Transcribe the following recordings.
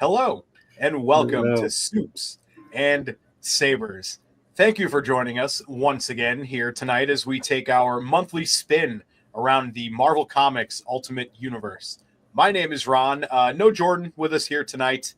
Hello, and welcome to Hello. Soups and Sabers. Thank you for joining us once again here tonight as we take our monthly spin around the Marvel Comics Ultimate Universe. My name is Ron. No Jordan with us here tonight.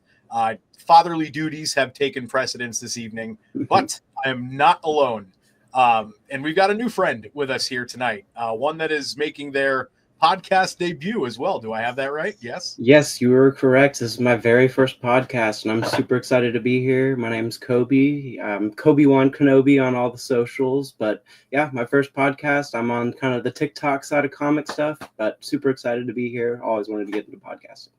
Fatherly duties have taken precedence this evening, but I am not alone. And we've got a new friend with us here tonight, one that is making their podcast debut as well. Do I have that right? Yes? Yes, you were correct. This is my very first podcast, and I'm super excited to be here. My name's Coby. I'm Coby1 Kenobi on all the socials. But yeah, my first podcast. I'm on kind of the TikTok side of comic stuff, but super excited to be here. Always wanted to get into podcasting.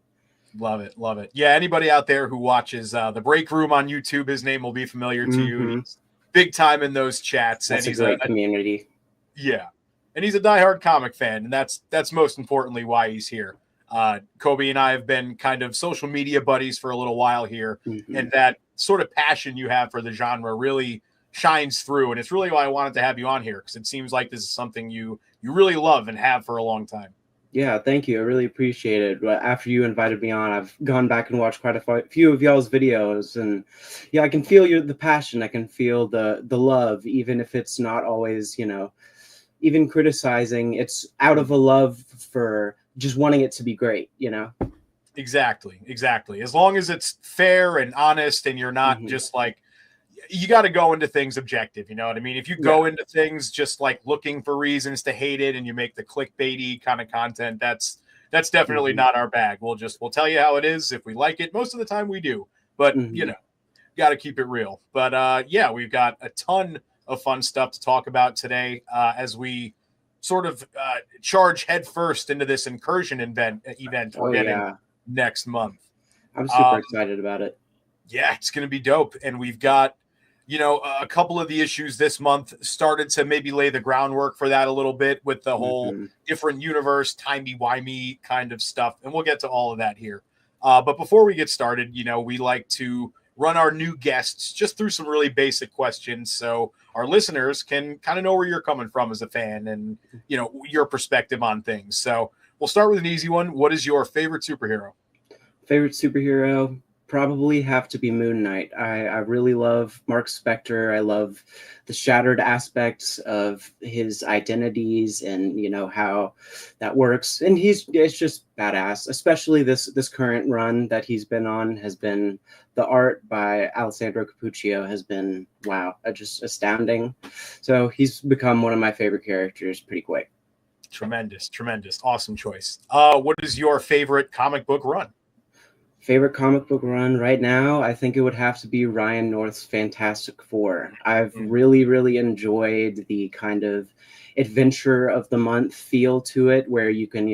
Love it. Love it. Yeah, anybody out there who watches The Break Room on YouTube, his name will be familiar to you. He's big time in those chats. That's and he's a great community. Yeah. And he's a diehard comic fan, and that's most importantly why he's here. Coby and I have been kind of social media buddies for a little while here, and that sort of passion you have for the genre really shines through, and it's really why I wanted to have you on here, because it seems like this is something you really love and have for a long time. Yeah, thank you. I really appreciate it. But after you invited me on, I've gone back and watched quite a few of y'all's videos, and yeah, I can feel the passion. I can feel the love, even if it's not always, even criticizing. It's out of a love for just wanting it to be great, Exactly. As long as it's fair and honest, and you're not just like, you got to go into things objective. You know what I mean? If you go into things just like looking for reasons to hate it, and you make the clickbaity kind of content, that's definitely not our bag. We'll tell you how it is. If we like it, most of the time we do, but got to keep it real. But yeah, we've got a ton of fun stuff to talk about today as we sort of charge headfirst into this incursion event we're getting next month. I'm super excited about it. Yeah, it's going to be dope. And we've got, a couple of the issues this month started to maybe lay the groundwork for that a little bit with the whole different universe, timey-wimey kind of stuff. And we'll get to all of that here. But before we get started, we like to run our new guests just through some really basic questions so our listeners can kind of know where you're coming from as a fan and, your perspective on things. So we'll start with an easy one. What is your favorite superhero? Favorite superhero? Probably have to be Moon Knight. I really love Mark Spector. I love the shattered aspects of his identities and, how that works. And it's just badass, especially this current run that he's been on has been, the art by Alessandro Cappuccio has been, wow, just astounding. So he's become one of my favorite characters pretty quick. Tremendous. Awesome choice. What is your favorite comic book run? Favorite comic book run right now, I think it would have to be Ryan North's Fantastic Four. I've really, really enjoyed the kind of adventure of the month feel to it, where you can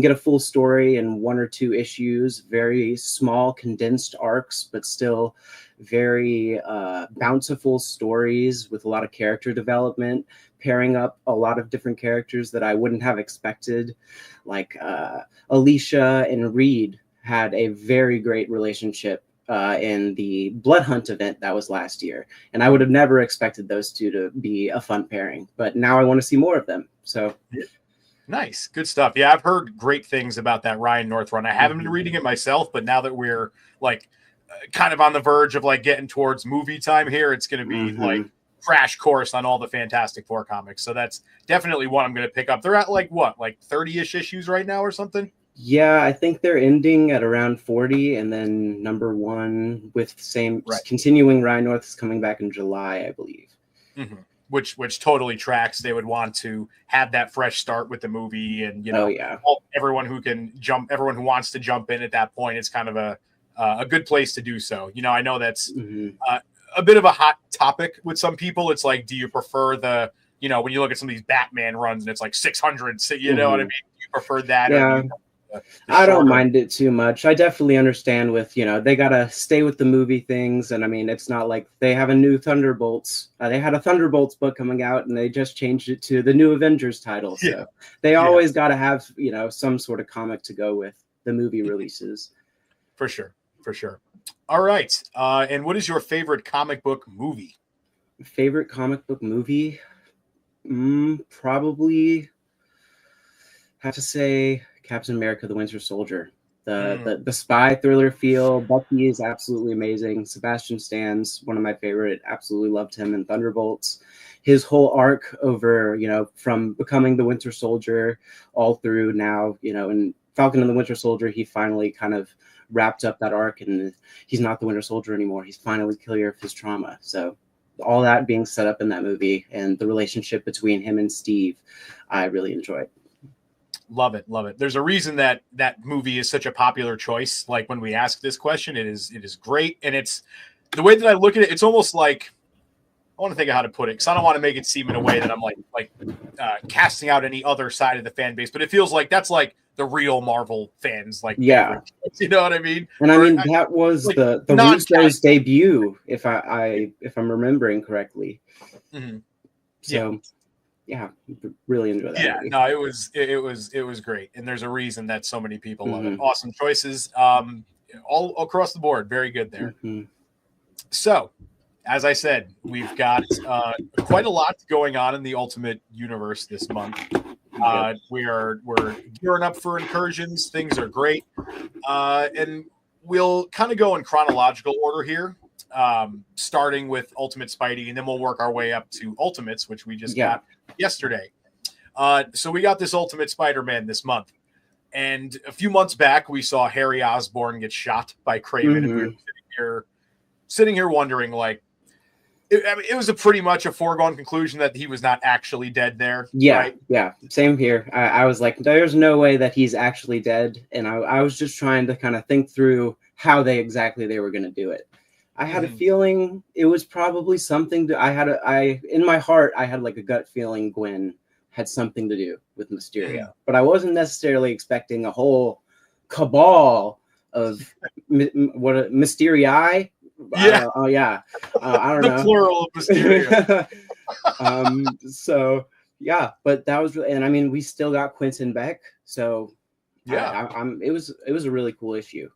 get a full story in one or two issues, very small, condensed arcs, but still very bountiful stories with a lot of character development, pairing up a lot of different characters that I wouldn't have expected, like Alicia and Reed had a very great relationship in the Blood Hunt event that was last year. And I would have never expected those two to be a fun pairing. But now I want to see more of them. So nice. Good stuff. Yeah, I've heard great things about that Ryan North run. I haven't been reading it myself, but now that we're like kind of on the verge of like getting towards movie time here, it's going to be like crash course on all the Fantastic Four comics. So that's definitely one I'm going to pick up. They're at like 30-ish issues right now or something? Yeah, I think they're ending at around 40, and then number one with the same continuing Ryan North is coming back in July, I believe. Which totally tracks. They would want to have that fresh start with the movie, and everyone who wants to jump in at that point. It's kind of a good place to do so. I know that's a bit of a hot topic with some people. It's like, do you prefer the when you look at some of these Batman runs and it's like 600, you know what I mean? Do you prefer that? Yeah. I don't mind it too much. I definitely understand with, they got to stay with the movie things. And I mean, it's not like they have a new Thunderbolts. They had a Thunderbolts book coming out and they just changed it to the new Avengers title. So they always got to have, some sort of comic to go with the movie releases. For sure. All right. And what is your favorite comic book movie? Favorite comic book movie? Probably have to say Captain America, the Winter Soldier. The spy thriller feel. Bucky is absolutely amazing. Sebastian Stan's one of my favorite. Absolutely loved him in Thunderbolts. His whole arc over, you know, from becoming the Winter Soldier all through now, you know, in Falcon and the Winter Soldier, he finally kind of wrapped up that arc, and he's not the Winter Soldier anymore. He's finally clear of his trauma. So all that being set up in that movie and the relationship between him and Steve, I really enjoyed. Love it. Love it. There's a reason that that movie is such a popular choice. Like when we ask this question, it is great. And it's the way that I look at it. It's almost like, I want to think of how to put it, because I don't want to make it seem in a way that I'm like casting out any other side of the fan base, but it feels like that's like the real Marvel fans, like, yeah, you know what I mean? And I mean, that was like the Russo's debut, if I'm remembering correctly. Mm-hmm. So yeah, really enjoyed that. Yeah, movie. No, it was great, and there's a reason that so many people love it. Awesome choices, all across the board. Very good there. So, as I said, we've got quite a lot going on in the Ultimate Universe this month. We're gearing up for incursions. Things are great, and we'll kind of go in chronological order here, starting with Ultimate Spidey, and then we'll work our way up to Ultimates, which we just got yesterday. So we got this Ultimate Spider-Man this month, and a few months back we saw Harry Osborn get shot by Kraven, and we were sitting here wondering, like, it was a pretty much a foregone conclusion that he was not actually dead there. Yeah, right? Yeah. Same here. I was like, there's no way that he's actually dead. And I was just trying to kind of think through how they were going to do it. I had a feeling it was probably something that in my heart, I had like a gut feeling Gwen had something to do with Mysterio, but I wasn't necessarily expecting a whole cabal of Mysterii. Yeah. I don't know. The plural of Mysterio. So yeah, but that was really, and I mean, we still got Quentin Beck. So yeah, it was a really cool issue.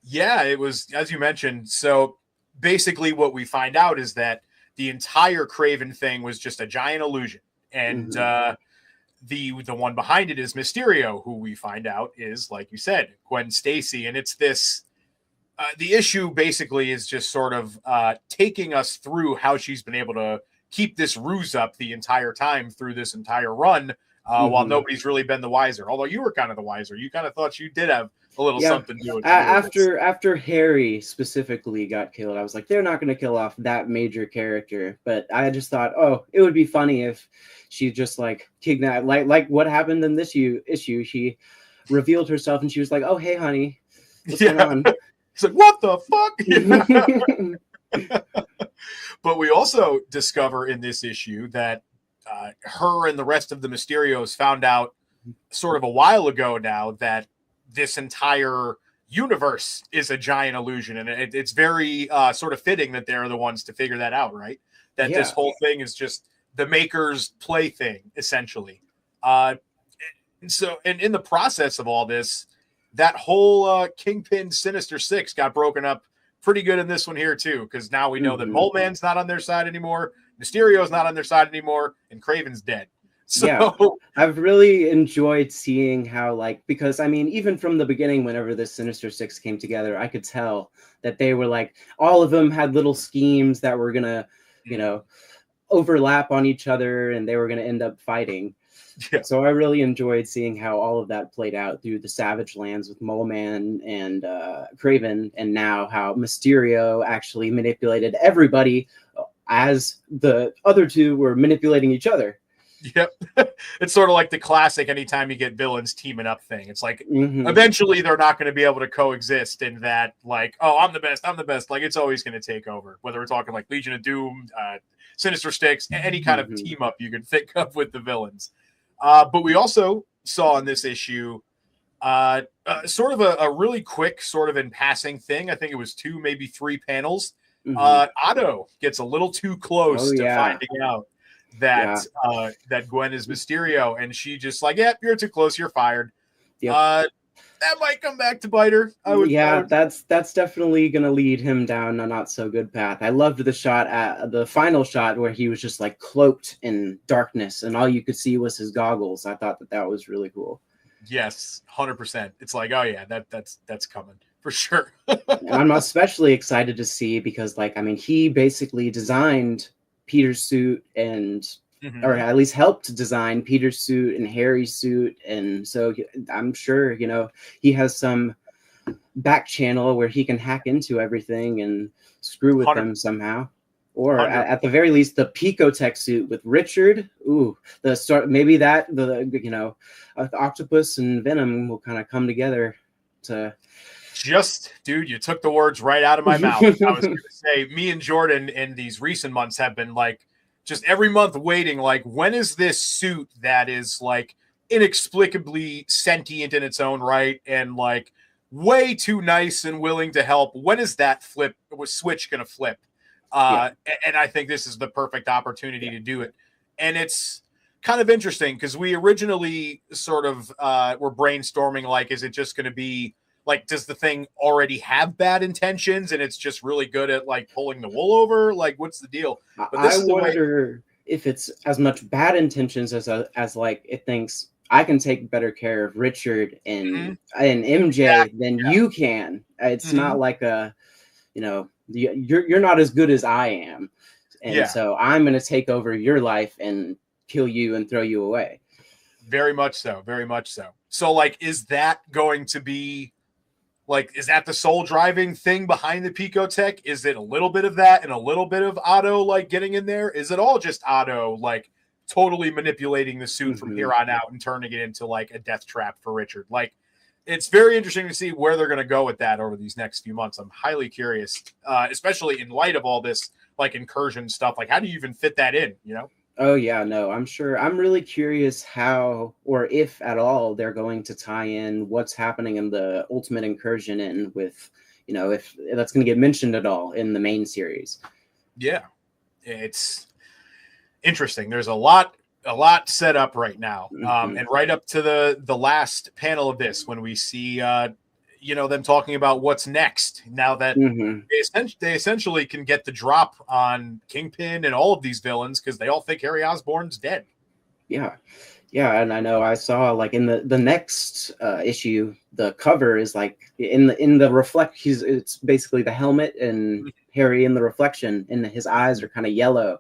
Yeah, it was, as you mentioned. So basically what we find out is that the entire Kraven thing was just a giant illusion. And the one behind it is Mysterio, who we find out is, like you said, Gwen Stacy. And it's this, the issue basically is just sort of taking us through how she's been able to keep this ruse up the entire time through this entire run, while nobody's really been the wiser. Although you were kind of the wiser. You kind of thought you did have a little something to do with it. After Harry specifically got killed, I was like, they're not going to kill off that major character. But I just thought, oh, it would be funny if she just like kidnapped, like what happened in this issue. She revealed herself and she was like, oh, hey, honey, what's going on? It's like, what the fuck? But we also discover in this issue that her and the rest of the Mysterios found out sort of a while ago now that this entire universe is a giant illusion. And it's very sort of fitting that they're the ones to figure that out, right? That this whole thing is just the Maker's plaything, essentially. And in the process of all this, that whole Kingpin Sinister Six got broken up pretty good in this one here, too, because now we know that Mole Man's not on their side anymore, Mysterio's not on their side anymore, and Kraven's dead. So I've really enjoyed seeing how, like, because I mean, even from the beginning, whenever the Sinister Six came together, I could tell that they were like, all of them had little schemes that were gonna, you know, overlap on each other, and they were gonna end up fighting. Yeah. So I really enjoyed seeing how all of that played out through the Savage Lands with Mole Man and Kraven, and now how Mysterio actually manipulated everybody as the other two were manipulating each other. Yep. It's sort of like the classic anytime you get villains teaming up thing. It's like eventually they're not going to be able to coexist in that, like, oh, I'm the best. Like, it's always going to take over, whether we're talking like Legion of Doom, Sinister Six, any kind of team up you can think of with the villains. But we also saw in this issue sort of a really quick sort of in passing thing. I think it was 2, maybe 3 panels. Otto gets a little too close to finding out that that Gwen is Mysterio, and she just like, yep, you're too close, you're fired. That might come back to bite her. That's definitely gonna lead him down a not so good path. I loved the shot at the final shot where he was just like cloaked in darkness and all you could see was his goggles. I thought that was really cool. Yes, 100%. It's like, oh yeah, that's coming for sure. And I'm especially excited to see because, like, I mean, he basically designed Peter's suit and, or at least helped to design Peter's suit and Harry's suit. And so I'm sure, you know, he has some back channel where he can hack into everything and screw with them somehow. Or at the very least, the Picotech suit with Richard. Ooh, the start, maybe that, the, you know, Octopus and Venom will kind of come together to. Dude, you took the words right out of my mouth. I was going to say, me and Jordan in these recent months have been like, just every month waiting, like, when is this suit that is like inexplicably sentient in its own right and like way too nice and willing to help? When is that switch going to flip? And I think this is the perfect opportunity to do it. And it's kind of interesting because we originally sort of were brainstorming, like, is it just going to be like, does the thing already have bad intentions and it's just really good at like pulling the wool over? Like, what's the deal? But I wonder if it's as much bad intentions as like it thinks I can take better care of Richard and MJ than you can. It's not like a, you know, you're not as good as I am, and so I'm going to take over your life and kill you and throw you away. Very much so. Very much so. So, like, is that going to be like, is that the sole driving thing behind the Picotech? Is it a little bit of that and a little bit of Otto like getting in there? Is it all just Otto like totally manipulating the suit from here on out and turning it into like a death trap for Richard? Like, it's very interesting to see where they're going to go with that over these next few months. I'm highly curious, especially in light of all this like incursion stuff. Like, how do you even fit that in, you know? Oh yeah, no, I'm sure. I'm really curious how, or if at all, they're going to tie in what's happening in the Ultimate Incursion in with, you know, if that's going to get mentioned at all in the main series. Yeah, it's interesting. There's a lot set up right now, and right up to the last panel of this, when we see you know, them talking about what's next now that they essentially can get the drop on Kingpin and all of these villains because they all think Harry Osborn's dead. Yeah, and I know I saw like in the next issue, the cover is like in the reflect. It's basically the helmet and Harry in the reflection, and his eyes are kind of yellow,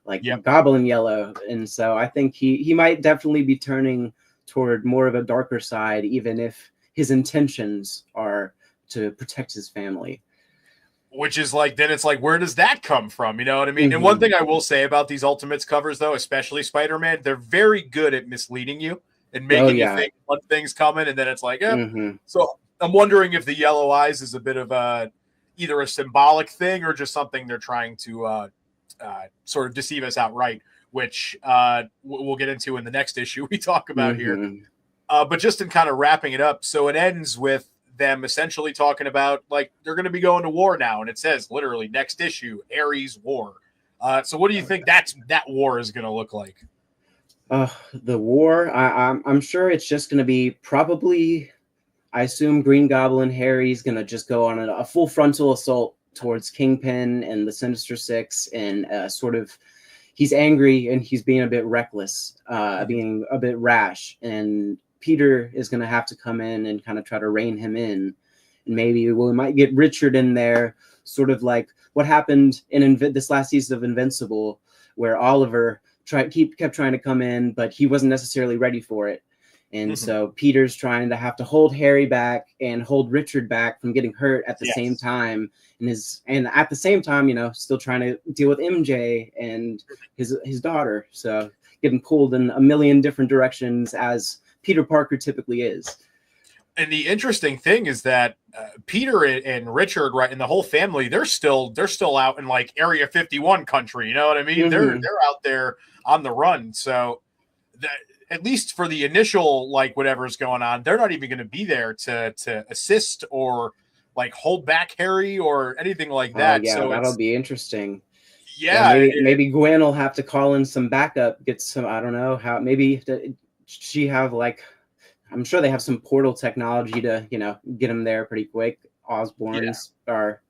like goblin yellow, and so I think he might definitely be turning toward more of a darker side, even if his intentions are to protect his family. Which is like, then it's like, where does that come from? You know what I mean? And one thing I will say about these Ultimates covers, though, especially Spider-Man, they're very good at misleading you and making you think one thing's coming, and then it's like, So I'm wondering if the yellow eyes is a bit of either a symbolic thing or just something they're trying to sort of deceive us outright, which we'll get into in the next issue we talk about here. But just in kind of wrapping it up, so it ends with them essentially talking about like they're going to be going to war now, and it says literally next issue, Ares War. So what do you think that war is going to look like? The war, I'm sure it's just going to be probably, I assume Green Goblin Harry's going to just go on a full frontal assault towards Kingpin and the Sinister Six, and sort of he's angry and he's being a bit reckless, being a bit rash, and Peter is going to have to come in and kind of try to rein him in. And maybe we might get Richard in there, sort of like what happened in this last season of Invincible, where Oliver kept trying to come in, but he wasn't necessarily ready for it. And so Peter's trying to have to hold Harry back and hold Richard back from getting hurt at the same time. And at the same time, you know, still trying to deal with MJ and his daughter. So getting pulled in a million different directions as Peter Parker typically is. And the interesting thing is that Peter and Richard, right, and the whole family, they're still out in like Area 51 country. You know what I mean? They're out there on the run. So at least for the initial, like whatever's going on, they're not even going to be there to assist or like hold back Harry or anything like that. So that'll be interesting. Maybe Gwen will have to call in some backup, get some, I don't know how, maybe she have like, I'm sure they have some portal technology to, you know, get them there pretty quick. Osborns are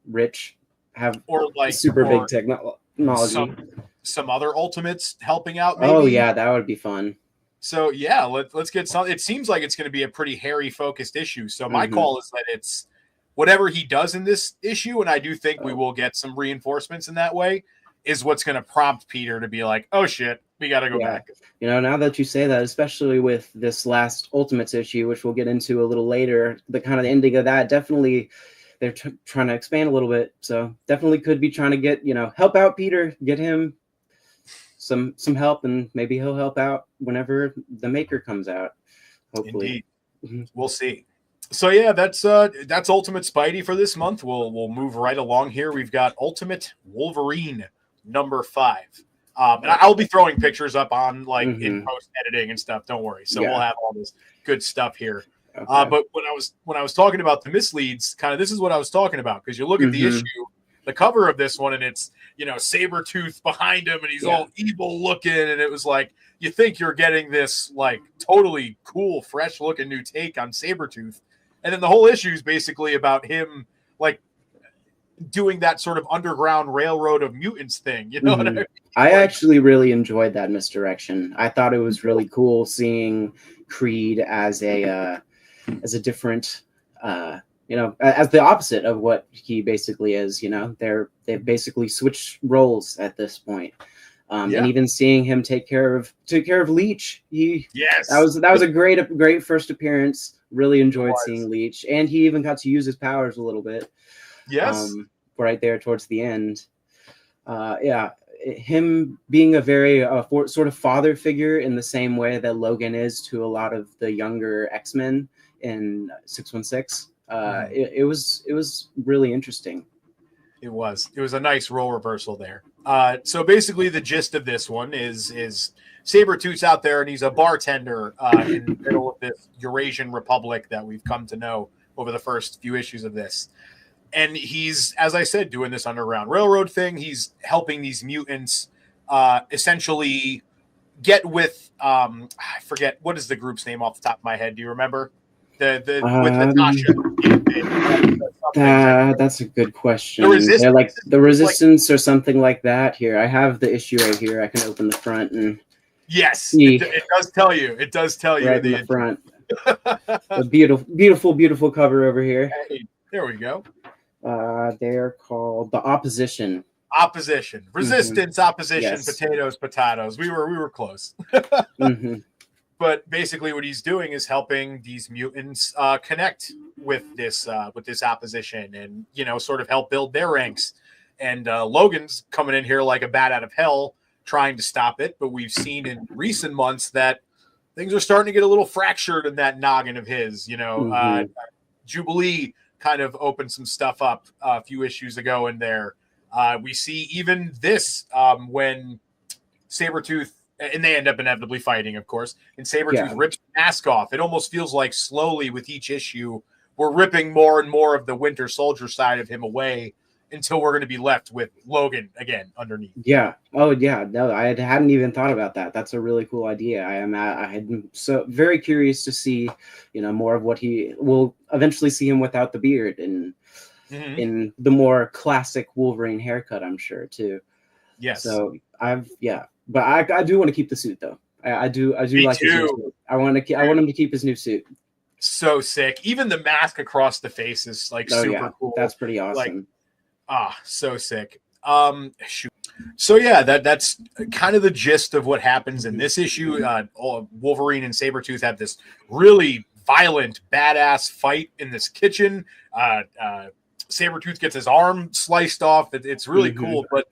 rich, have big technology. Some other Ultimates helping out. Maybe. Oh yeah, that would be fun. So yeah, let's get some. It seems like it's going to be a pretty Harry focused issue. So my call is that it's whatever he does in this issue, and I do think we will get some reinforcements in that way, is what's going to prompt Peter to be like, oh shit, we got to go back. You know, now that you say that, especially with this last Ultimates issue, which we'll get into a little later, the kind of the ending of that, definitely they're trying to expand a little bit. So definitely could be trying to get, you know, help out Peter, get him some help, and maybe he'll help out whenever the Maker comes out. Hopefully. Indeed. We'll see. So yeah, that's Ultimate Spidey for this month. We'll move right along here. We've got Ultimate Wolverine #5. And I'll be throwing pictures up on in post editing and stuff. Don't worry. So we'll have all this good stuff here. Okay. But when I was talking about the misleads, kind of this is what I was talking about, because you look at the issue, the cover of this one, and it's, you know, Sabretooth behind him, and he's all evil looking, and it was like you think you're getting this like totally cool, fresh looking new take on Sabretooth, and then the whole issue is basically about him like doing that sort of underground railroad of mutants thing. You know what I mean? I actually really enjoyed that misdirection. I thought it was really cool seeing Creed as a different, you know, as the opposite of what he basically is. You know, they've basically switched roles at this point. And even seeing him take care of Leech, that was a great first appearance. Really enjoyed seeing Leech, and he even got to use his powers a little bit. Yes, right there towards the end. Him being a very sort of father figure in the same way that Logan is to a lot of the younger X-Men in 616. It was really interesting. It was a nice role reversal there. So basically the gist of this one is Sabretooth's out there, and he's a bartender in the middle of this Eurasian republic that we've come to know over the first few issues of this. And he's, as I said, doing this Underground Railroad thing. He's helping these mutants essentially get with, I forget, what is the group's name off the top of my head? Do you remember? With Natasha. That's a good question. They're like the Resistance or something like that. Here, I have the issue right here. I can open the front and it does tell you. It does tell you right in the front. A beautiful cover over here. Hey, there we go. They're called The Opposition. Resistance, opposition, potatoes. We were close. But basically what he's doing is helping these mutants connect with this opposition, and, you know, sort of help build their ranks. And Logan's coming in here like a bat out of hell trying to stop it, but we've seen in recent months that things are starting to get a little fractured in that noggin of his. You know, Jubilee kind of opened some stuff up a few issues ago in there. We see even this when Sabretooth, and they end up inevitably fighting, of course, and Sabretooth rips the mask off. It almost feels like slowly with each issue, we're ripping more and more of the Winter Soldier side of him away until we're going to be left with Logan again underneath. Yeah. Oh, yeah. No, I hadn't even thought about that. That's a really cool idea. I'm so very curious to see, you know, more of what he will eventually see him without the beard and in the more classic Wolverine haircut, I'm sure too. Yes. So but I do want to keep the suit though. I do like his new suit. I want him to keep his new suit. So sick. Even the mask across the face is like super cool. That's pretty awesome. So sick. Shoot. So yeah, that's kind of the gist of what happens in this issue. Wolverine and Sabretooth have this really violent, badass fight in this kitchen. Sabretooth gets his arm sliced off. It's really cool, but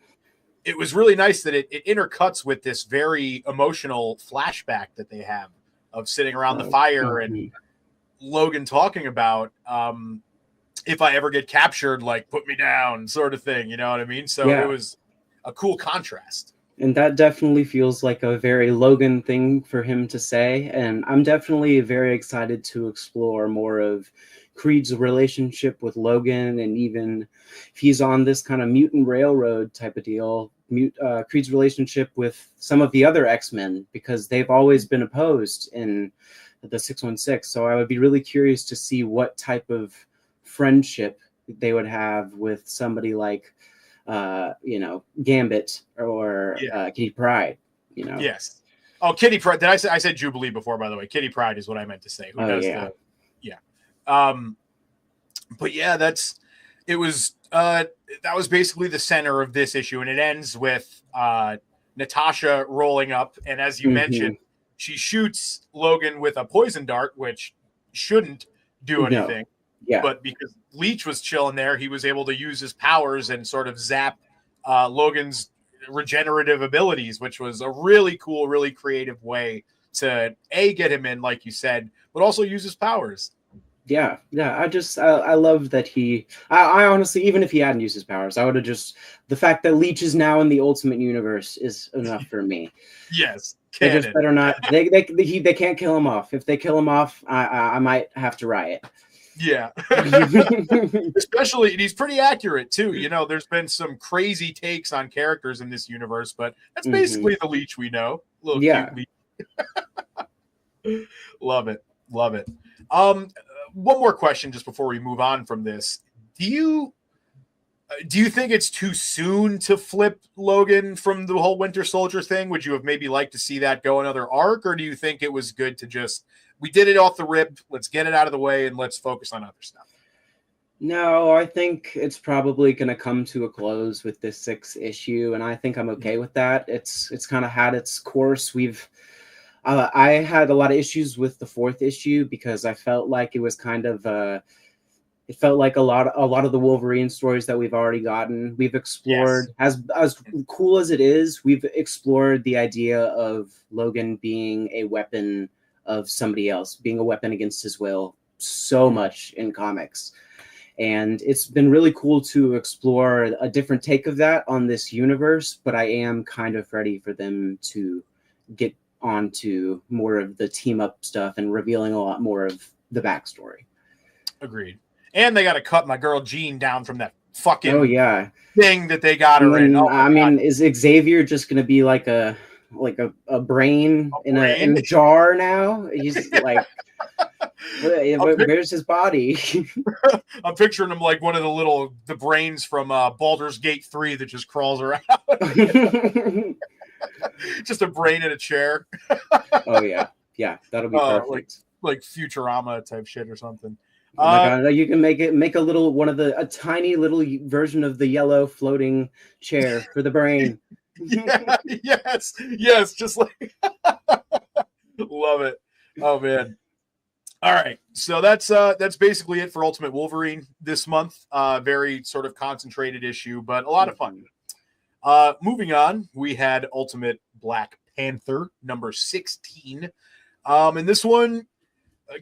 it was really nice that it intercuts with this very emotional flashback that they have of sitting around the fire and Logan talking about, if I ever get captured, like, put me down, sort of thing. You know what I mean? So it was a cool contrast. And that definitely feels like a very Logan thing for him to say. And I'm definitely very excited to explore more of Creed's relationship with Logan. And even if he's on this kind of mutant railroad type of deal, Creed's relationship with some of the other X-Men, because they've always been opposed in the 616. So I would be really curious to see what type of friendship they would have with somebody like Gambit or Kitty Pryde, you know. Yes. Oh, Kitty Pride. Did I said Jubilee before, by the way. Kitty Pride is what I meant to say. Who does yeah. But yeah, that was basically the center of this issue, and it ends with Natasha rolling up, and as you mentioned, she shoots Logan with a poison dart, which shouldn't do anything. No. Yeah. But because Leech was chilling there, he was able to use his powers and sort of zap Logan's regenerative abilities, which was a really cool, really creative way to get him in, like you said, but also use his powers. Yeah. I love that I honestly, even if he hadn't used his powers, I would have the fact that Leech is now in the Ultimate Universe is enough for me. Yes. They just better not. They can't kill him off. If they kill him off, I might have to riot. Yeah. Especially, and he's pretty accurate too. There's been some crazy takes on characters in this universe, but that's basically the Leech we know. Little cute Leech. Love it. One more question just before we move on from this. Do you think it's too soon to flip Logan from the whole Winter Soldier thing? Would you have maybe liked to see that go another arc, or do you think it was good to we did it off the rip, let's get it out of the way, and let's focus on other stuff? No, I think it's probably going to come to a close with this 6th issue, and I think I'm okay with that. It's kind of had its course. I had a lot of issues with the 4th issue because I felt like it was kind of it felt like a lot of the Wolverine stories that we've already gotten. We've explored, as cool as it is, we've explored the idea of Logan being a weapon of somebody else, being a weapon against his will so much in comics. And it's been really cool to explore a different take of that on this universe, but I am kind of ready for them to get onto more of the team up stuff and revealing a lot more of the backstory. Agreed. And they got to cut my girl Jean down from that fucking thing that they got her in. I mean, is Xavier just going to be like a brain in a jar now? He's like, where's his body? I'm picturing him like one of the brains from Baldur's Gate 3 that just crawls around. Just a brain in a chair. Oh yeah, that'll be perfect. Like Futurama type shit or something. Oh my god! You can make a tiny little version of the yellow floating chair for the brain. Yes, just like love it. Oh man. All right, so that's basically it for Ultimate Wolverine this month. Very sort of concentrated issue, but a lot of fun. Moving on, we had Ultimate Black Panther number 16. And this one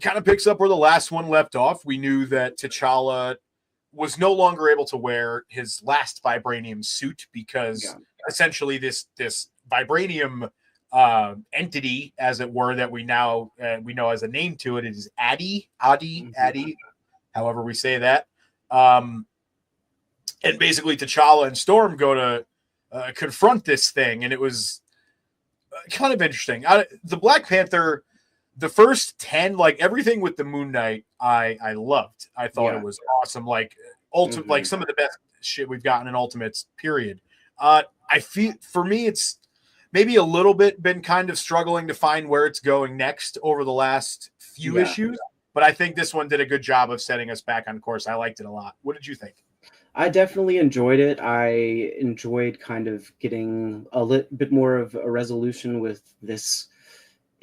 kind of picks up where the last one left off. We knew that T'Challa was no longer able to wear his last vibranium suit because essentially this vibranium entity, as it were, that we know as a name to it, is Addy, however we say that. And basically T'Challa and Storm go to confront this thing, and it was kind of interesting. The Black Panther, the first 10, like everything with the Moon Knight, I loved. I thought it was awesome. Like like some of the best shit we've gotten in Ultimates, period. I feel for me, it's maybe a little bit been kind of struggling to find where it's going next over the last few issues, but I think this one did a good job of setting us back on course. I liked it a lot. What did you think? I definitely enjoyed it. I enjoyed kind of getting a little bit more of a resolution with this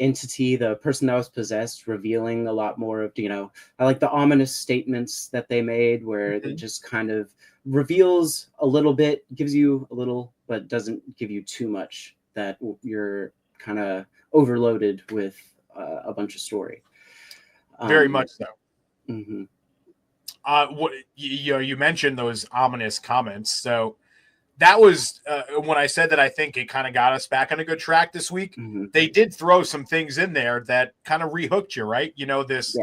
entity, the person that was possessed, revealing a lot more of, I like the ominous statements that they made where it just kind of reveals a little bit, gives you a little, but doesn't give you too much that you're kind of overloaded with a bunch of story. Very much so. Mm-hmm. What you mentioned those ominous comments. So that was when I said that I think it kind of got us back on a good track this week. Mm-hmm. They did throw some things in there that kind of rehooked you, right? This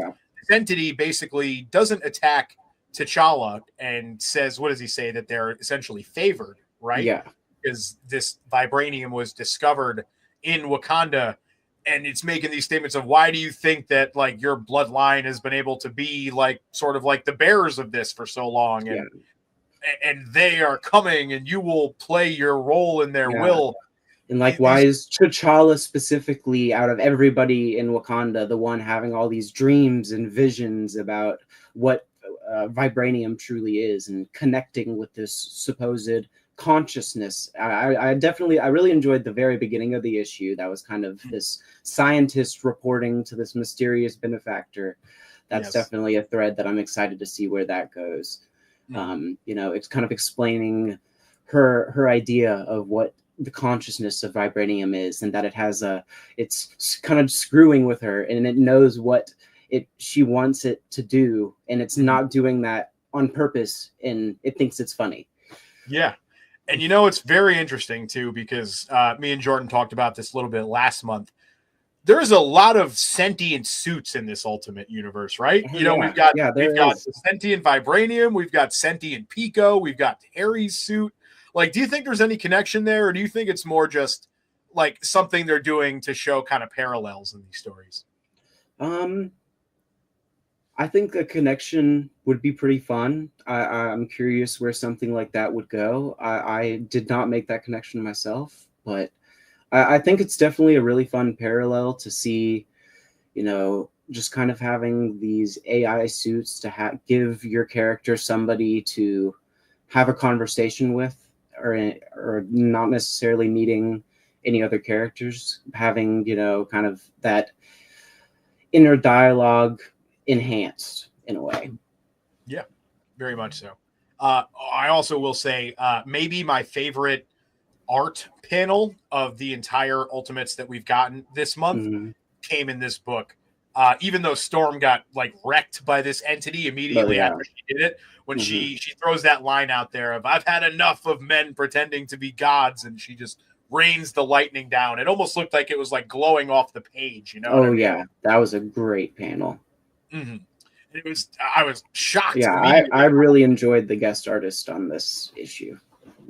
entity basically doesn't attack T'Challa and says, what does he say? That they're essentially favored, right? Yeah. Because this vibranium was discovered in Wakanda, and it's making these statements of, why do you think that like your bloodline has been able to be like sort of like the bearers of this for so long, and they are coming, and you will play your role in their will. And like, why is T'Challa specifically, out of everybody in Wakanda, the one having all these dreams and visions about what vibranium truly is and connecting with this supposed consciousness? I really enjoyed the very beginning of the issue. That was kind of this scientist reporting to this mysterious benefactor. That's definitely a thread that I'm excited to see where that goes. It's kind of explaining her idea of what the consciousness of vibranium is, and that it's kind of screwing with her, and it knows what she wants it to do, and it's not doing that on purpose, and it thinks it's funny. Yeah. And it's very interesting too, because me and Jordan talked about this a little bit last month. There's a lot of sentient suits in this Ultimate Universe, right? We've got the sentient vibranium, we've got sentient Pico, we've got Harry's suit. Like, do you think there's any connection there, or do you think it's more just like something they're doing to show kind of parallels in these stories? I think a connection would be pretty fun. I'm curious where something like that would go. I did not make that connection myself, but I think it's definitely a really fun parallel to see, just kind of having these AI suits to give your character somebody to have a conversation with, or not necessarily needing any other characters, having, kind of that inner dialogue enhanced in a way. Yeah, very much so. I also will say maybe my favorite art panel of the entire Ultimates that we've gotten this month came in this book. Even though Storm got like wrecked by this entity immediately after she did it, when she throws that line out there of "I've had enough of men pretending to be gods," and she just rains the lightning down. It almost looked like it was like glowing off the page. Yeah, that was a great panel. It was. I was shocked. Yeah, I really enjoyed the guest artist on this issue.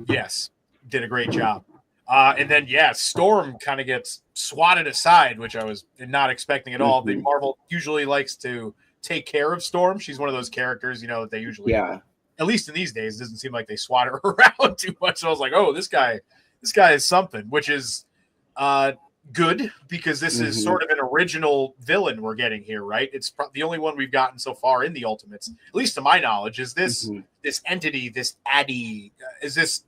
Yes, did a great job. And then, Storm kind of gets swatted aside, which I was not expecting at all. Marvel usually likes to take care of Storm. She's one of those characters, that they usually, at least in these days, it doesn't seem like they swat her around too much. So I was like, oh, this guy is something, which is good, because this is sort of an original villain we're getting here, right? It's the only one we've gotten so far in the Ultimates, at least to my knowledge, is this entity, this Addy. Is this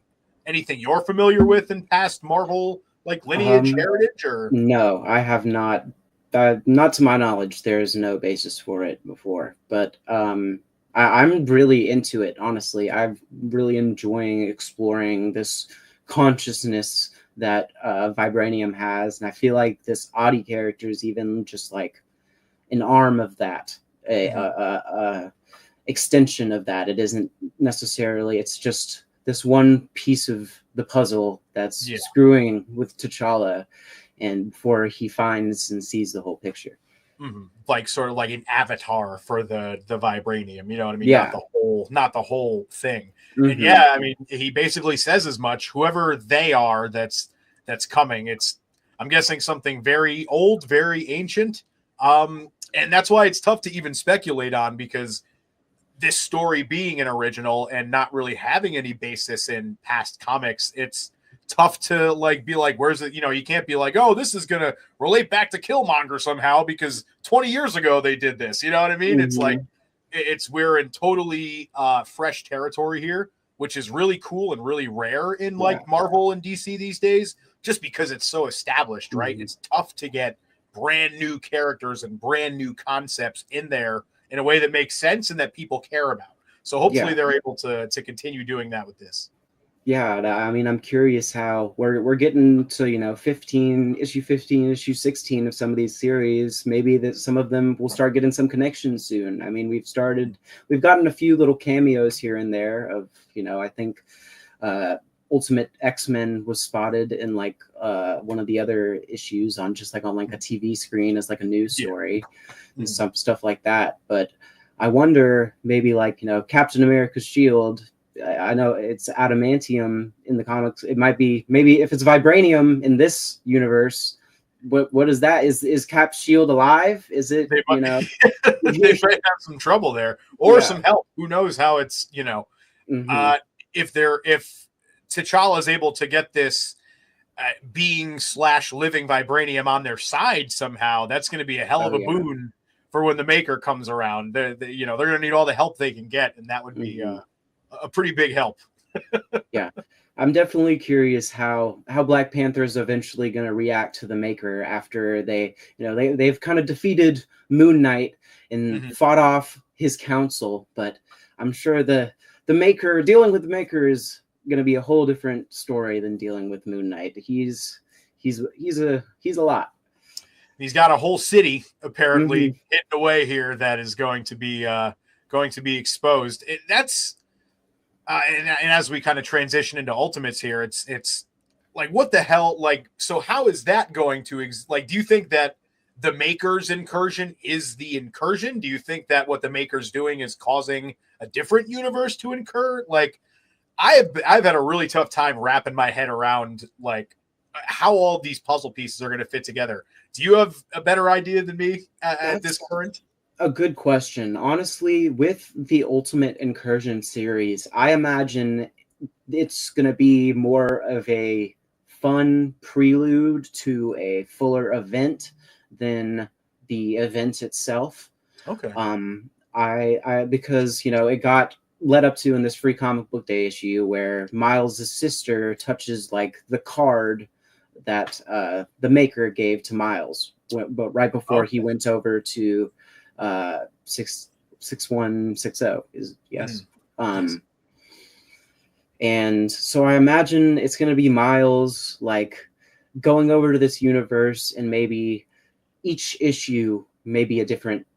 anything you're familiar with in past Marvel like lineage, heritage, or? No, I have not. Not to my knowledge. There is no basis for it before, but I'm really into it. Honestly, I'm really enjoying exploring this consciousness that vibranium has, and I feel like this Adi character is even just like an arm of that, a extension of that. It isn't necessarily. It's just this one piece of the puzzle that's screwing with T'Challa, and before he finds and sees the whole picture. Like sort of like an avatar for the vibranium, you know what I mean? Yeah. Not the whole thing. And I mean, he basically says as much. Whoever they are that's coming, I'm guessing something very old, very ancient. And that's why it's tough to even speculate on, because this story being an original and not really having any basis in past comics, it's tough to like be like, where's it? You can't be like, oh, this is gonna relate back to Killmonger somehow because 20 years ago they did this. You know what I mean? It's like we're in totally fresh territory here, which is really cool and really rare in like Marvel and DC these days, just because it's so established, right? It's tough to get brand new characters and brand new concepts in there in a way that makes sense and that people care about. So hopefully they're able to continue doing that with this. Yeah, I mean, I'm curious how we're getting to, issue 15, issue 16 of some of these series. Maybe that some of them will start getting some connections soon. I mean, we've gotten a few little cameos here and there of, I think Ultimate X-Men was spotted in like one of the other issues on like a TV screen as like a news story and some stuff like that. But I wonder, maybe like, Captain America's shield, I know it's adamantium in the comics. It might be, maybe if it's vibranium in this universe, what is that? Is Cap's shield alive? Is it, they might have some trouble there, or some help. Who knows how it's, if T'Challa is able to get this, being / living vibranium on their side somehow, that's going to be a hell of a boon for when the Maker comes around. They're going to need all the help they can get, and that would be a pretty big help. Yeah, I'm definitely curious how Black Panther is eventually going to react to the Maker after they've kind of defeated Moon Knight and fought off his council, but I'm sure the Maker, dealing with the Maker, is going to be a whole different story than dealing with Moon Knight. He's a lot. He's got a whole city apparently hidden away here that is going to be exposed. And as we kind of transition into Ultimates here, it's like, what the hell? Like, so how is that going to do you think that the Maker's incursion is the incursion? Do you think that what the Maker's doing is causing a different universe to incur? Like, I've had a really tough time wrapping my head around like how all these puzzle pieces are going to fit together. Do you have a better idea than me at this current? A good question. Honestly, with the Ultimate Incursion series, I imagine it's going to be more of a fun prelude to a fuller event than the event itself. Okay. I because it got led up to in this Free Comic Book Day issue where Miles' sister touches like the card that the Maker gave to Miles, but right before he went over to 6160 is yes. And so I imagine it's going to be Miles like going over to this universe, and maybe each issue may be a different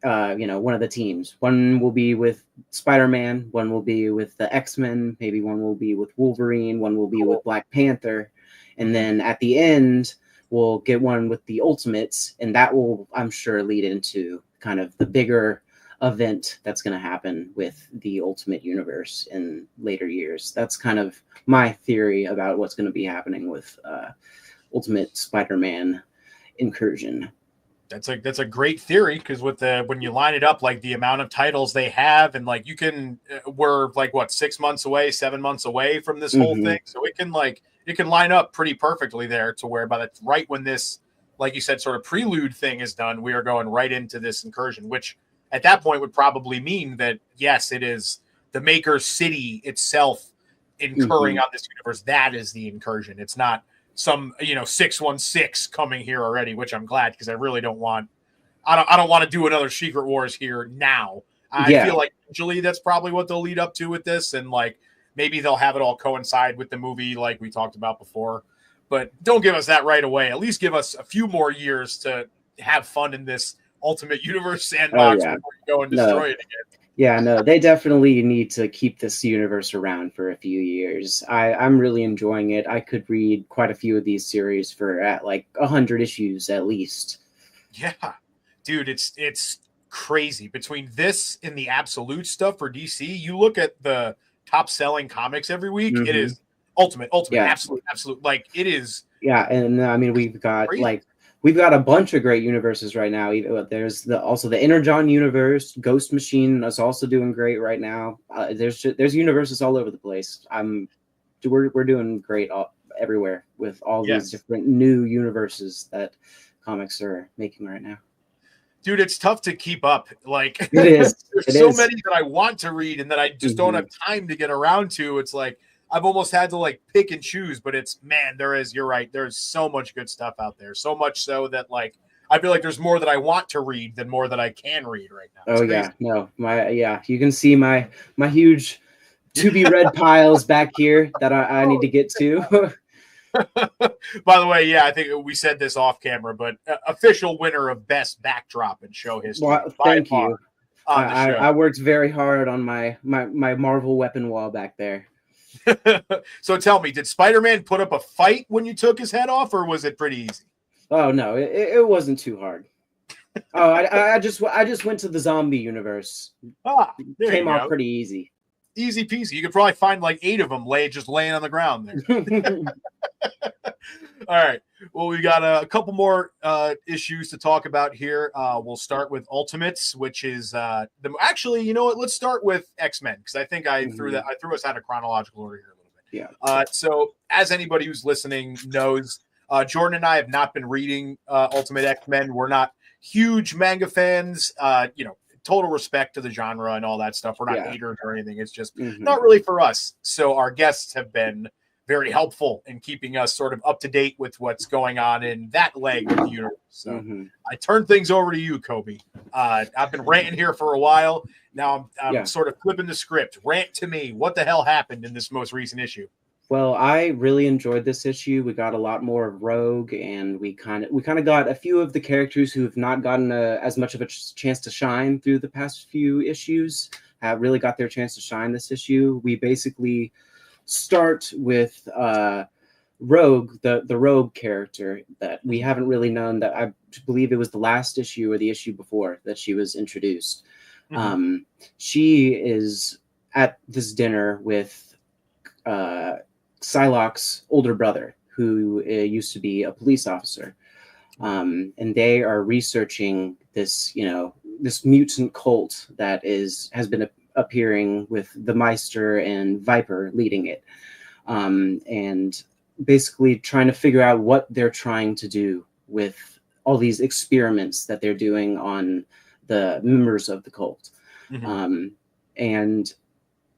one of the teams. One will be with Spider-Man, one will be with the X-Men, maybe one will be with Wolverine, one will be with Black Panther, and then at the end we'll get one with the Ultimates, and that will, I'm sure, lead into kind of the bigger event that's going to happen with the Ultimate Universe in later years. That's kind of my theory about what's going to be happening with Ultimate Spider-Man Incursion. That's a great theory, because when you line it up, like the amount of titles they have, and like we're like 6 months away, 7 months away from this whole thing, so it can line up pretty perfectly there to where right when this, like you said, sort of prelude thing is done, we are going right into this incursion, which at that point would probably mean that yes, it is the Maker city itself incurring on this universe. That is the incursion. It's not some 616 coming here already, which I'm glad, because I really don't want to do another Secret Wars here now. I feel like usually that's probably what they'll lead up to with this, and like maybe they'll have it all coincide with the movie like we talked about before. But don't give us that right away. At least give us a few more years to have fun in this Ultimate Universe sandbox before you go and destroy it again. Yeah, no, they definitely need to keep this universe around for a few years. I'm really enjoying it. I could read quite a few of these series for at like 100 issues at least. Yeah, dude, it's crazy. Between this and the Absolute stuff for DC, you look at the top selling comics every week, it is Ultimate, Absolute. Like, it is. Yeah, and I mean, we've got crazy. We've got a bunch of great universes right now. There's also the Energon universe. Ghost Machine is also doing great right now. There's universes all over the place. We're doing great everywhere with all these different new universes that comics are making right now. Dude, it's tough to keep up. Like, it is. There's so many that I want to read and that I just don't have time to get around to. It's like I've almost had to like pick and choose, but you're right. There's so much good stuff out there. So much so that like, I feel like there's more that I want to read than more that I can read right now. It's crazy. You can see my huge to be read piles back here that I need to get to. By the way, I think we said this off camera, but official winner of best backdrop in show history. Well, thank you. I worked very hard on my Marvel weapon wall back there. So tell me, did Spider-Man put up a fight when you took his head off, or was it pretty easy? Oh no, it wasn't too hard. I just went to the zombie universe. Came off pretty easy. Easy peasy. You could probably find like 8 of them laying on the ground there. All right. Well, we got a couple more issues to talk about here. We'll start with Ultimates, which is actually, you know what? Let's start with X-Men, because I think I threw us out of chronological order here a little bit. Yeah. So as anybody who's listening knows, Jordan and I have not been reading Ultimate X-Men. We're not huge manga fans. Total respect to the genre and all that stuff. We're not haters or anything. It's just not really for us. So our guests have been very helpful in keeping us sort of up to date with what's going on in that leg of the universe. So I turn things over to you, Coby. I've been ranting here for a while. Now I'm sort of flipping the script. Rant to me. What the hell happened in this most recent issue? Well, I really enjoyed this issue. We got a lot more of Rogue, and we kind of got a few of the characters who have not gotten as much of a chance to shine through the past few issues. Have really got their chance to shine this issue. We basically start with Rogue, the Rogue character that we haven't really known. That I believe it was the last issue or the issue before that she was introduced. She is at this dinner with Psylocke's older brother, who used to be a police officer, and they are researching this, this mutant cult that has been appearing with the Meister and Viper leading it, and basically trying to figure out what they're trying to do with all these experiments that they're doing on the members of the cult. And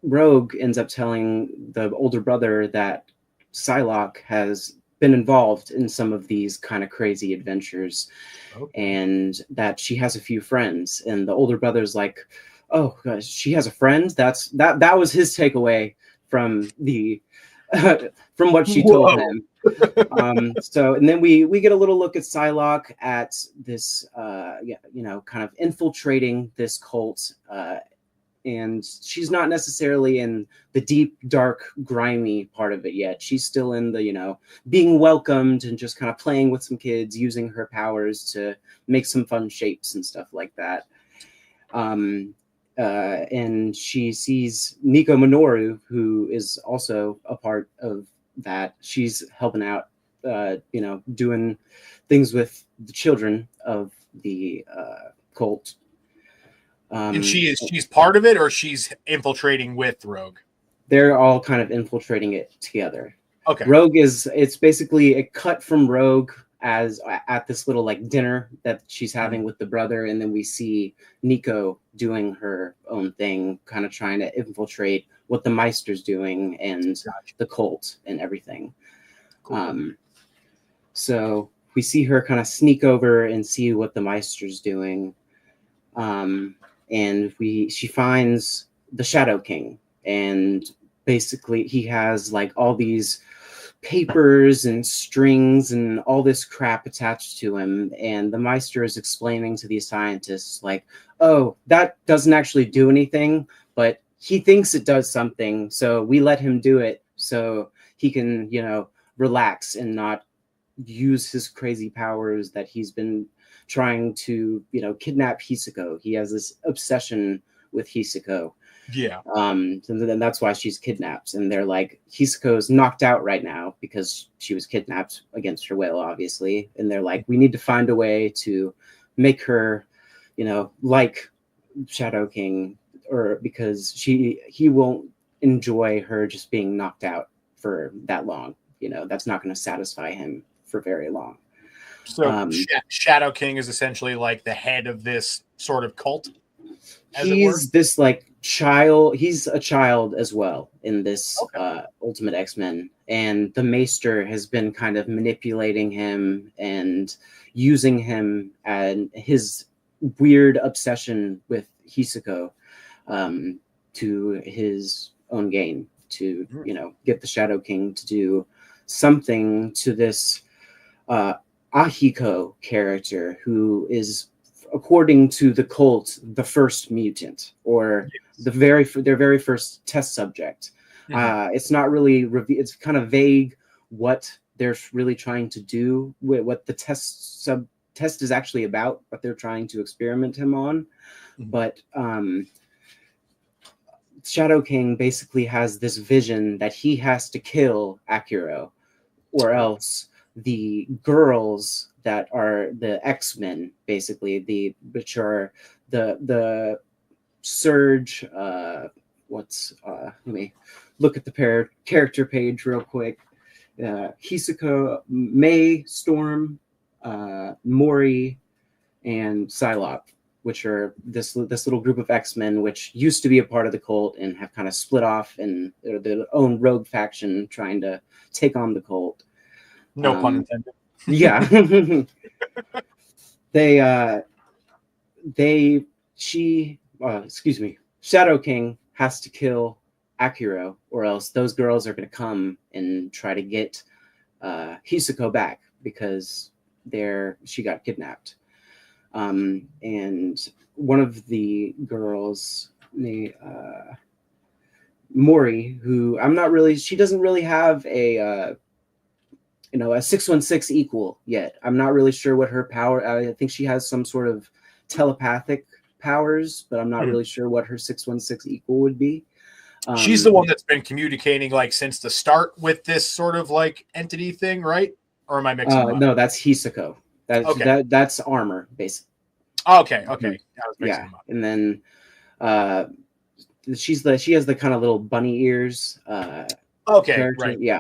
Rogue ends up telling the older brother that Psylocke has been involved in some of these kind of crazy adventures, and that she has a few friends. And the older brother's like, "Oh, gosh, she has a friend." That was his takeaway from the from what she told him. So, and then we get a little look at Psylocke at this, kind of infiltrating this cult. And she's not necessarily in the deep, dark, grimy part of it yet. She's still in the, being welcomed and just kind of playing with some kids, using her powers to make some fun shapes and stuff like that. And she sees Nico Minoru, who is also a part of that. She's helping out, doing things with the children of the cult. And she's part of it, or she's infiltrating with Rogue? They're all kind of infiltrating it together. Okay. Rogue it's basically a cut from Rogue as at this little dinner that she's having with the brother, and then we see Nico doing her own thing, kind of trying to infiltrate what the Meister's doing and the cult and everything. Cool. So we see her kind of sneak over and see what the Meister's doing. And she finds the Shadow King, and basically he has all these papers and strings and all this crap attached to him, and the Meister is explaining to these scientists oh, that doesn't actually do anything, but he thinks it does something, so we let him do it so he can relax and not use his crazy powers that he's been trying to, kidnap Hisako. He has this obsession with Hisako. Yeah. And then that's why she's kidnapped. And they're like, Hisako's knocked out right now because she was kidnapped against her will, obviously. And they're like, we need to find a way to make her, like Shadow King, or because he won't enjoy her just being knocked out for that long. That's not going to satisfy him for very long. So Shadow King is essentially the head of this sort of cult. He's this child. He's a child as well in this Ultimate X-Men, and the Maester has been kind of manipulating him and using him and his weird obsession with Hisako to his own gain, to get the Shadow King to do something to this Ahiko character, who is, according to the cult, the first mutant, or their very first test subject. It's not really it's kind of vague what they're really trying to do, what the test is actually about, what they're trying to experiment him on. But Shadow King basically has this vision that he has to kill Akiro, or else the girls that are the X-Men, basically, which are the Surge, let me look at the character page real quick. Hisako, May, Storm, Mori, and Psylocke, which are this little group of X-Men, which used to be a part of the cult and have kind of split off and they're their own rogue faction trying to take on the cult. No pun intended. Yeah. Shadow King has to kill Akiro, or else those girls are going to come and try to get Hisako back because she got kidnapped. And one of the girls, Mori, who she doesn't really have a 616 equal yet. I'm not really sure what her power. I think she has some sort of telepathic powers, but I'm not really sure what her 616 equal would be. She's the one that's been communicating like since the start with this sort of like entity thing, right? Or am I mixing them up? No, that's Hisako. That's armor, basically. Okay. I was mixing them up. And then she has the kind of little bunny ears. Character. Right. Yeah.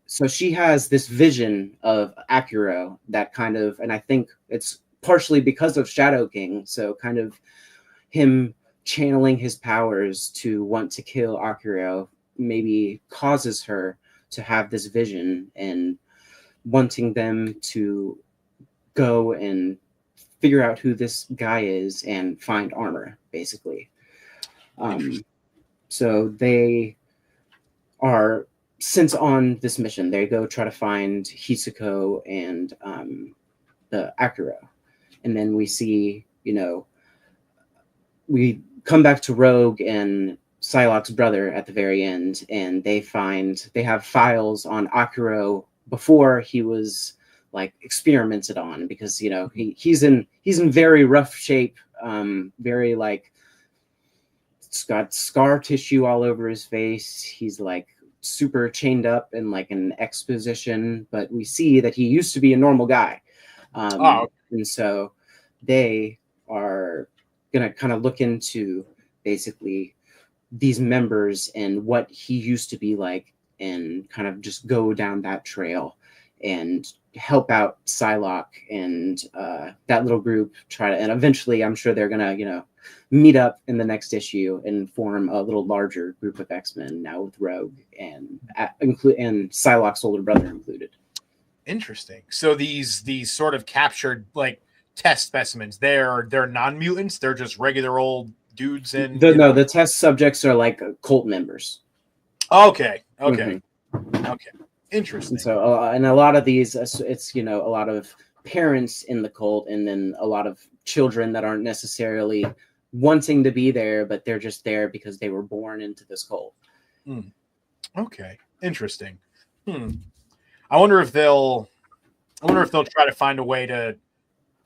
So she has this vision of Akiro that kind of, and I think it's partially because of Shadow King. So kind of him channeling his powers to want to kill Akiro maybe causes her to have this vision and wanting them to go and figure out who this guy is and find armor, basically. So they are sent on this mission. They go try to find Hisako and the Akiro. And then we see, we come back to Rogue and Psylocke's brother at the very end, and they have files on Akiro before he was like experimented on, because he's in very rough shape, very like it's got scar tissue all over his face. He's like super chained up in like an X position, but we see that he used to be a normal guy. And so they are gonna kind of look into basically these members and what he used to be like, and kind of just go down that trail and help out Psylocke and that little group. And eventually, I'm sure they're gonna meet up in the next issue and form a little larger group of X-Men now with Rogue and Psylocke's older brother included. Interesting. So these sort of captured like test specimens, they're non-mutants. They're just regular old dudes. And the test subjects are like cult members. Okay. Interesting. And so, and a lot of these, it's a lot of parents in the cult, and then a lot of children that aren't necessarily wanting to be there, but they're just there because they were born into this cult. Okay, interesting. I wonder if they'll try to find a way to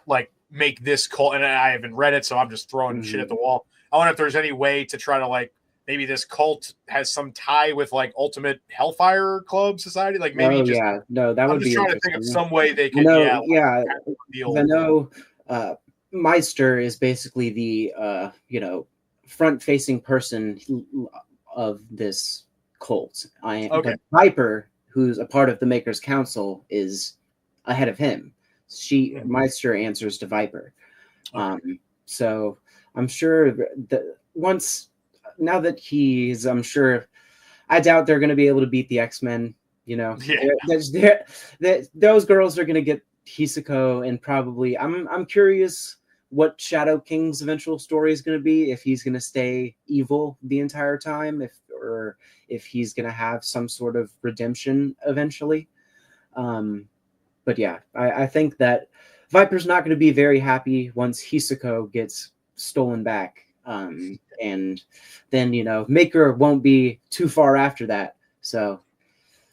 like make this cult. And I haven't read it, so I'm just throwing shit at the wall. I wonder if there's any way to try to like maybe this cult has some tie with like Ultimate Hellfire Club Society. Like maybe that would be. I'm just trying to think of some way they could. I know Meister is basically the front-facing person of this cult. But Viper, who's a part of the Maker's Council, is ahead of him. Meister answers to Viper. So I'm sure that now that I doubt they're going to be able to beat the X-Men. Those girls are going to get Hisako, and probably I'm curious what Shadow King's eventual story is going to be, if he's going to stay evil the entire time, or if he's going to have some sort of redemption eventually. But yeah, I think that Viper's not going to be very happy once Hisako gets stolen back. And then, Maker won't be too far after that. So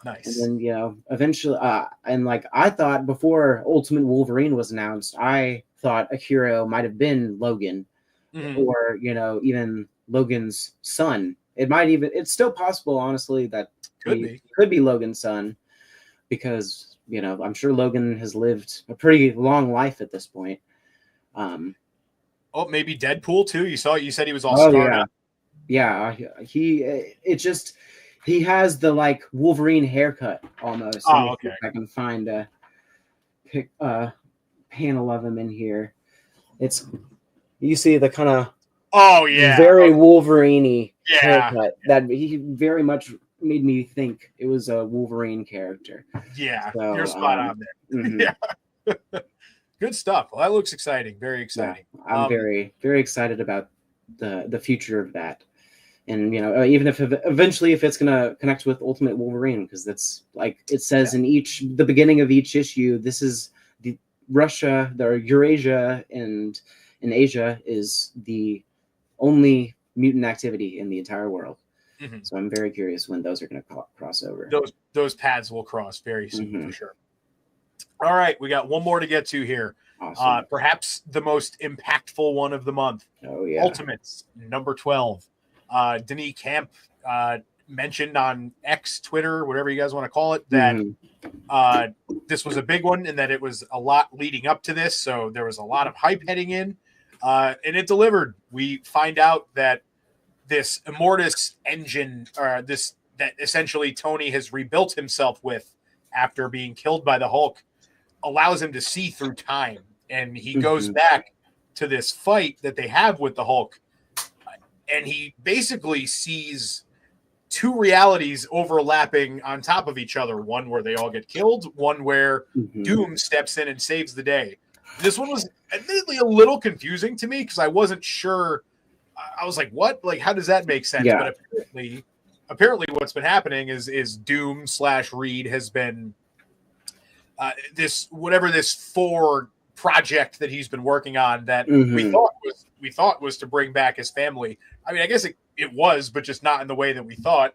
nice. And then, eventually, and like I thought before Ultimate Wolverine was announced, I thought Akira might have been Logan, or, even Logan's son. It's still possible, honestly, that could be Logan's son, because, I'm sure Logan has lived a pretty long life at this point. Maybe Deadpool too. You said he was all scarred up. Yeah, he has the like Wolverine haircut almost. Oh, okay. If I can find a panel of him in here. You see the kind of very Wolverine-y haircut that he very much made me think it was a Wolverine character. Yeah, so, you're spot on there. Mm-hmm. Yeah. Good stuff. Well, that looks exciting. Very exciting. Yeah, I'm very, very excited about the future of that. And, even if eventually if it's going to connect with Ultimate Wolverine, because that's like it says in the beginning of each issue, this is the Russia, the Eurasia, and in Asia is the only mutant activity in the entire world. Mm-hmm. So I'm very curious when those are going to cross over. Those paths will cross very soon for sure. All right, we got one more to get to here. Awesome. Perhaps the most impactful one of the month. Oh yeah, Ultimates number 12. Denis Camp mentioned on X, Twitter, whatever you guys want to call it, that this was a big one and that it was a lot leading up to this. So there was a lot of hype heading in, and it delivered. We find out that this Immortus engine, that essentially Tony has rebuilt himself with after being killed by the Hulk, allows him to see through time. And he goes back to this fight that they have with the Hulk, and he basically sees two realities overlapping on top of each other. One where they all get killed, one where Doom steps in and saves the day. This one was admittedly a little confusing to me because I wasn't sure. I was like, what? Like, how does that make sense? Yeah. But apparently what's been happening is Doom / Reed has been this 4 project that he's been working on that we thought was to bring back his family. I mean, I guess it was, but just not in the way that we thought,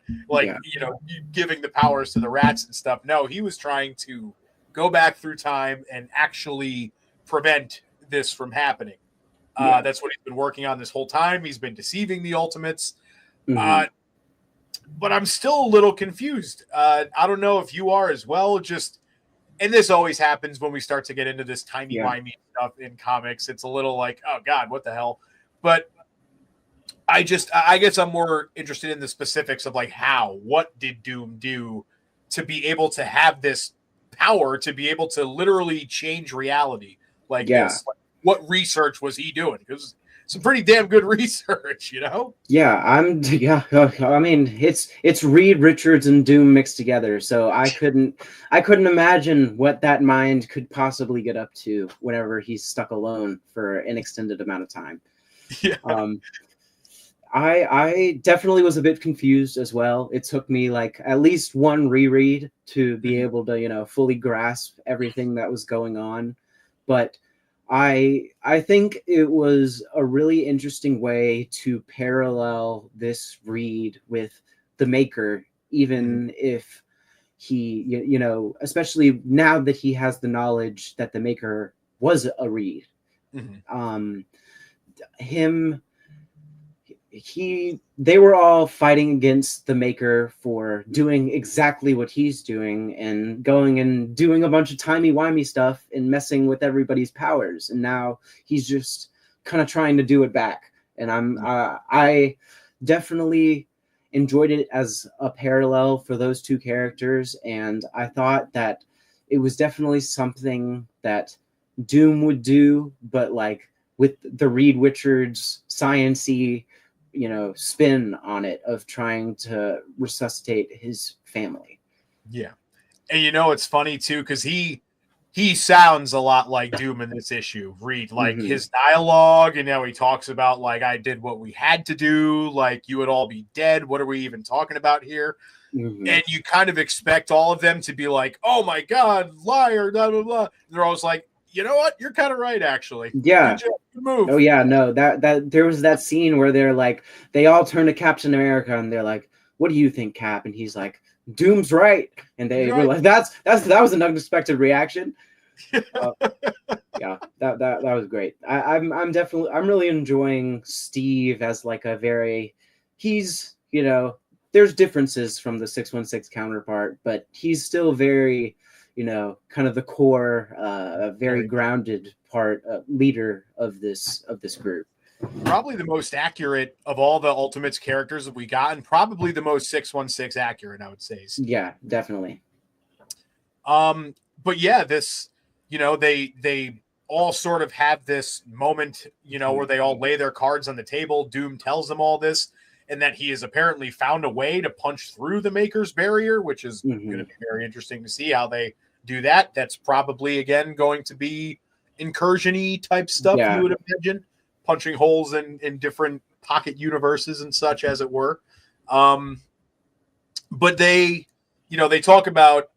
giving the powers to the rats and stuff. No, he was trying to go back through time and actually prevent this from happening. That's what he's been working on this whole time. He's been deceiving the Ultimates. But I'm still a little confused. I don't know if you are as well. And this always happens when we start to get into this timey-wimey stuff in comics. It's a little like, oh God, what the hell? But I guess I'm more interested in the specifics of like what did Doom do to be able to have this power to be able to literally change reality like this? Like, what research was he doing? Because some pretty damn good research, Yeah, I mean, it's Reed, Richards, and Doom mixed together. So I couldn't imagine what that mind could possibly get up to whenever he's stuck alone for an extended amount of time. Yeah. I definitely was a bit confused as well. It took me like at least one reread to be able to, fully grasp everything that was going on. But I think it was a really interesting way to parallel this read with the Maker, even if he, especially now that he has the knowledge that the Maker was a Reed. They were all fighting against the Maker for doing exactly what he's doing and going and doing a bunch of timey-wimey stuff and messing with everybody's powers. And now he's just kind of trying to do it back. And I definitely enjoyed it as a parallel for those two characters. And I thought that it was definitely something that Doom would do, but like with the Reed Richards science-y spin on it of trying to resuscitate his family. Yeah. And it's funny too, because he sounds a lot like Doom in this issue. Reed, like his dialogue, and he talks about like, I did what we had to do, like you would all be dead. What are we even talking about here? And you kind of expect all of them to be like, oh my God, liar, blah, blah, blah. And they're always like, you know what? You're kind of right, actually. Yeah. Good move. Oh yeah, no, that there was that scene where they're like, they all turn to Captain America and they're like, "What do you think, Cap?" And he's like, "Doom's right." And they were like, that was an unexpected reaction. Yeah, that was great. I'm really enjoying Steve as like a he's there's differences from the 616 counterpart, but he's still very kind of the core, very grounded part, leader of this group. probably the most accurate of all the Ultimates characters that we got, and probably the most 616 accurate, I would say. Yeah, definitely. But yeah, this, they all sort of have this moment, where they all lay their cards on the table. Doom tells them all this, and that he has apparently found a way to punch through the Maker's barrier, which is going to be very interesting to see how they do that. That's probably, again, going to be incursion-y type stuff, you would imagine, punching holes in different pocket universes and such, as it were. But they talk about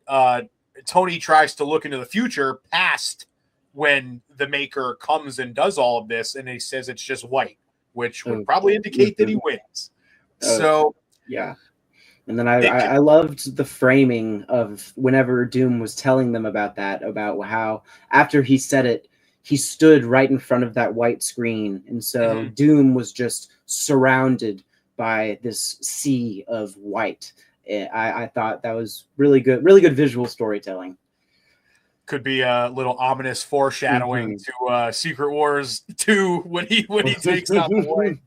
Tony tries to look into the future past when the Maker comes and does all of this, and he says it's just white, which would probably indicate that he wins. So yeah. And then I loved the framing of whenever Doom was telling them about that, about how after he said it, he stood right in front of that white screen. And so Doom was just surrounded by this sea of white. I thought that was really good visual storytelling. Could be a little ominous foreshadowing to Secret Wars 2 when he takes out the white.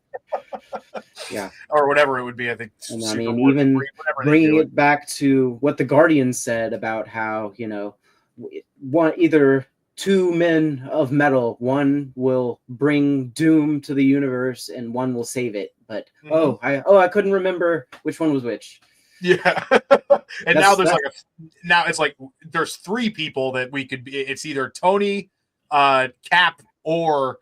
Yeah, or whatever it would be. I think. And I mean, even bringing it back to what the Guardians said about how either two men of metal, one will bring doom to the universe and one will save it. But I couldn't remember which one was which. Yeah, and now it's like there's three people that we could be. It's either Tony, Cap, or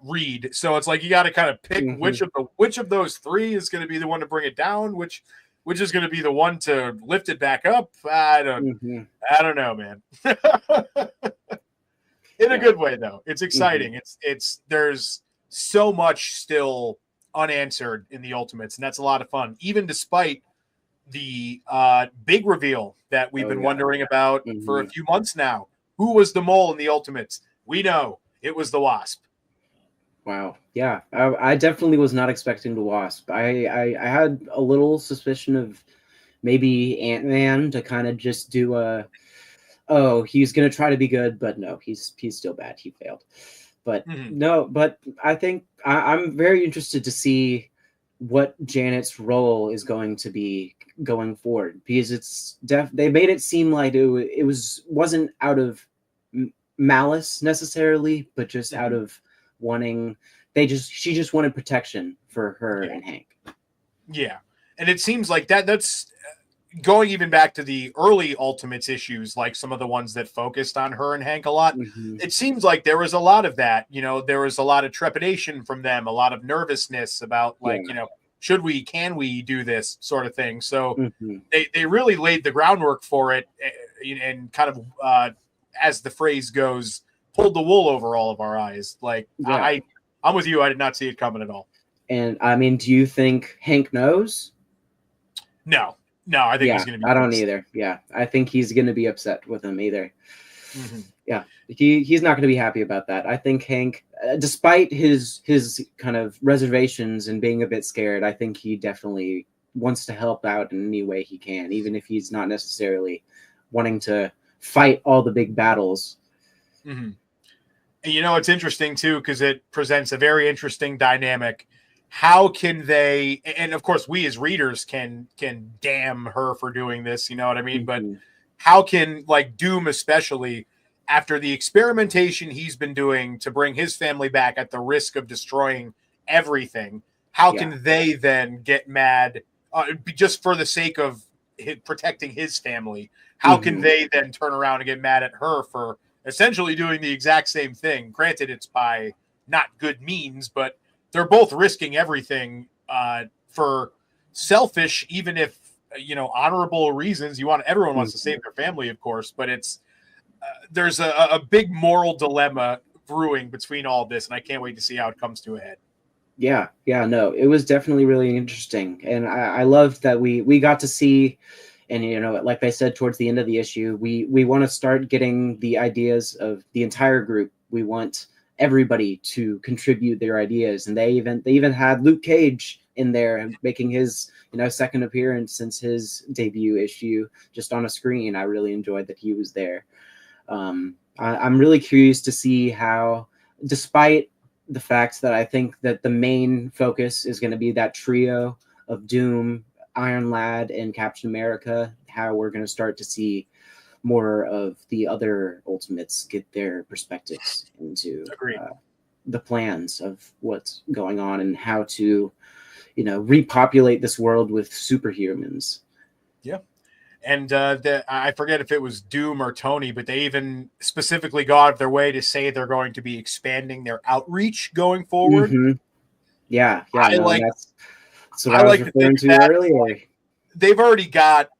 Reed. So it's like you got to kind of pick which of those three is going to be the one to bring it down, which is going to be the one to lift it back up. I don't know, man. In a good way, though. It's exciting. It's there's so much still unanswered in the Ultimates, and that's a lot of fun, even despite the big reveal that we've been wondering about for a few months now. Who was the mole in the Ultimates? We know it was the Wasp. Wow. Yeah, I definitely was not expecting the Wasp. I had a little suspicion of maybe Ant-Man to kind of just do he's going to try to be good, but no, he's still bad. He failed. But no, but I think I'm very interested to see what Janet's role is going to be going forward, because it's they made it seem like it wasn't out of malice necessarily, but just out of wanting, she just wanted protection for her and Hank. Yeah. And it seems like that's going even back to the early Ultimates issues, like some of the ones that focused on her and Hank a lot. It seems like there was a lot of that, there was a lot of trepidation from them, a lot of nervousness about can we do this sort of thing. So they really laid the groundwork for it, and kind of, as the phrase goes, pulled the wool over all of our eyes. I'm with you. I did not see it coming at all. And I mean, do you think Hank knows? No, I think he's going to be. I don't either. Yeah, I think he's going to be upset with him either. Yeah, he's not going to be happy about that. I think Hank, despite his kind of reservations and being a bit scared, I think he definitely wants to help out in any way he can, even if he's not necessarily wanting to fight all the big battles. And it's interesting too, because it presents a very interesting dynamic. How can they, and of course we as readers can damn her for doing this, you know what I mean? But how can, like, Doom, especially after the experimentation he's been doing to bring his family back at the risk of destroying everything, how can they then get mad just for the sake of protecting his family? How can they then turn around and get mad at her for essentially doing the exact same thing? Granted, it's by not good means, but they're both risking everything for selfish, even if, honorable reasons. Everyone wants to save their family, of course, but it's there's a big moral dilemma brewing between all this, and I can't wait to see how it comes to a head. Yeah, no, it was definitely really interesting, and I loved that we got to see. And, like I said, towards the end of the issue, we want to start getting the ideas of the entire group. We want everybody to contribute their ideas. And they even had Luke Cage in there making his, second appearance since his debut issue, just on a screen. I really enjoyed that he was there. I'm really curious to see how, despite the fact that I think that the main focus is going to be that trio of Doom, Iron Lad, and Captain America, how we're going to start to see more of the other Ultimates get their perspectives into the plans of what's going on and how to, repopulate this world with superhumans. Yeah. And I forget if it was Doom or Tony, but they even specifically go out of their way to say they're going to be expanding their outreach going forward. Mm-hmm. Yeah. That's what I was referring to earlier. They've already got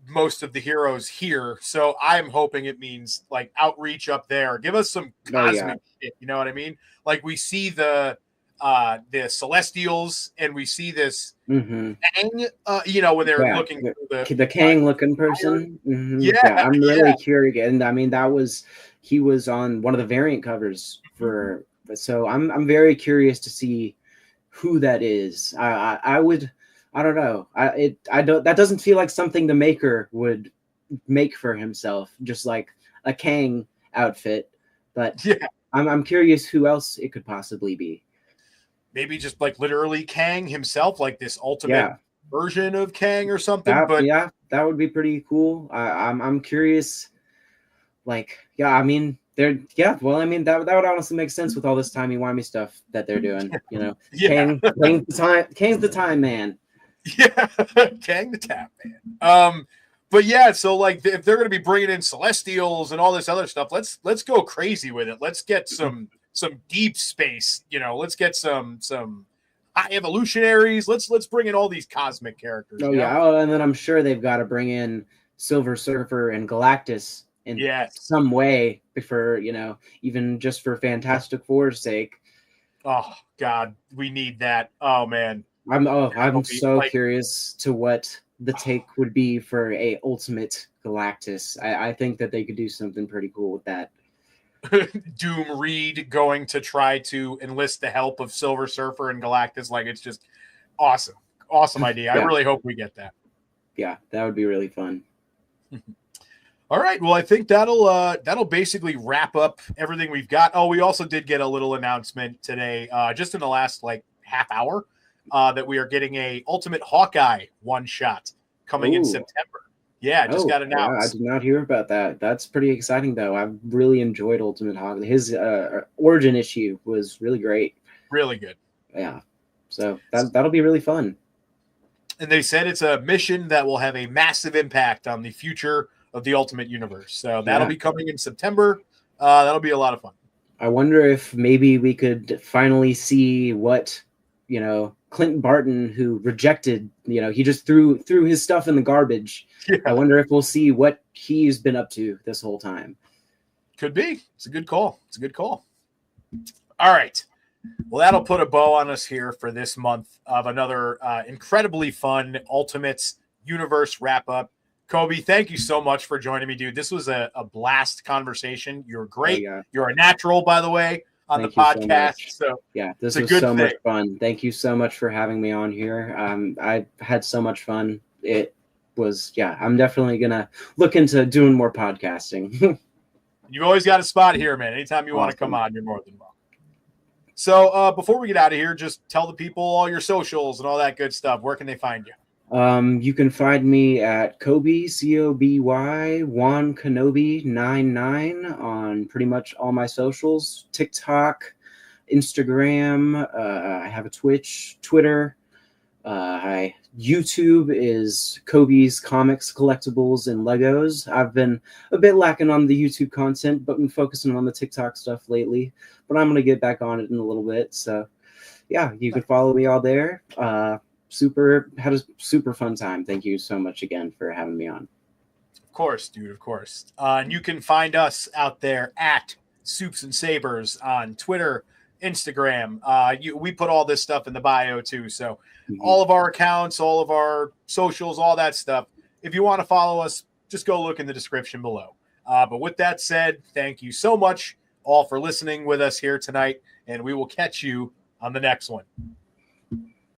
most of the heroes here, so I'm hoping it means like outreach up there. Give us some cosmic shit, you know what I mean? Like we see the Celestials, and we see this Kang, when they're looking for the Kang looking person. Mm-hmm. Yeah, I'm really curious, and I mean he was on one of the variant covers so I'm very curious to see who that is. I don't know. That doesn't feel like something the maker would make for himself, just like a Kang outfit. But I'm curious who else it could possibly be. Maybe just like literally Kang himself, like this ultimate version of Kang or something. That would be pretty cool. I'm curious. I mean, that would honestly make sense with all this timey-wimey stuff that they're doing. Kang's the time man. Yeah, Kang the Tap Man. But yeah, so like if they're going to be bringing in Celestials and all this other stuff, let's go crazy with it. Let's get some deep space. Let's get some high evolutionaries. Let's bring in all these cosmic characters. And then I'm sure they've got to bring in Silver Surfer and Galactus in some way for even just for Fantastic Four's sake. Oh God, we need that. Oh man. I'm so curious to what the take would be for a Ultimate Galactus. I think that they could do something pretty cool with that. Doom Reed going to try to enlist the help of Silver Surfer and Galactus. Like, it's just awesome. Awesome idea. I really hope we get that. Yeah, that would be really fun. All right. Well, I think that'll basically wrap up everything we've got. Oh, we also did get a little announcement today, just in the last half hour. That we are getting a Ultimate Hawkeye one-shot coming in September. Yeah, just got announced. I did not hear about that. That's pretty exciting, though. I've really enjoyed Ultimate Hawkeye. His origin issue was really great. Really good. Yeah. So that'll be really fun. And they said it's a mission that will have a massive impact on the future of the Ultimate Universe. So that'll be coming in September. That'll be a lot of fun. I wonder if maybe we could finally see what Clint Barton, who rejected, he just threw his stuff in the garbage. Yeah. I wonder if we'll see what he's been up to this whole time. Could be. It's a good call. All right. Well, that'll put a bow on us here for this month of another incredibly fun Ultimates Universe wrap-up. Coby, thank you so much for joining me, dude. This was a blast conversation. You're great. Oh, yeah. You're a natural, by the way, on the podcast. So this was so much fun. Thank you so much for having me on here. I had so much fun. It was, I'm definitely going to look into doing more podcasting. You've always got a spot here, man. Anytime you want to come on, you're more than welcome. So before we get out of here, just tell the people all your socials and all that good stuff. Where can they find you? You can find me at Coby, Coby, Juan Kenobi 99 on pretty much all my socials, TikTok, Instagram. I have a Twitch, Twitter. YouTube is Coby's Comics, Collectibles, and Legos. I've been a bit lacking on the YouTube content, but been focusing on the TikTok stuff lately. But I'm going to get back on it in a little bit. So, you can follow me all there. Had a super fun time. Thank you so much again for having me on. Of course, dude. Of course. And you can find us out there at SupesandSabers on Twitter, Instagram. We put all this stuff in the bio too. So all of our accounts, all of our socials, all that stuff. If you want to follow us, just go look in the description below. But with that said, thank you so much all for listening with us here tonight, and we will catch you on the next one.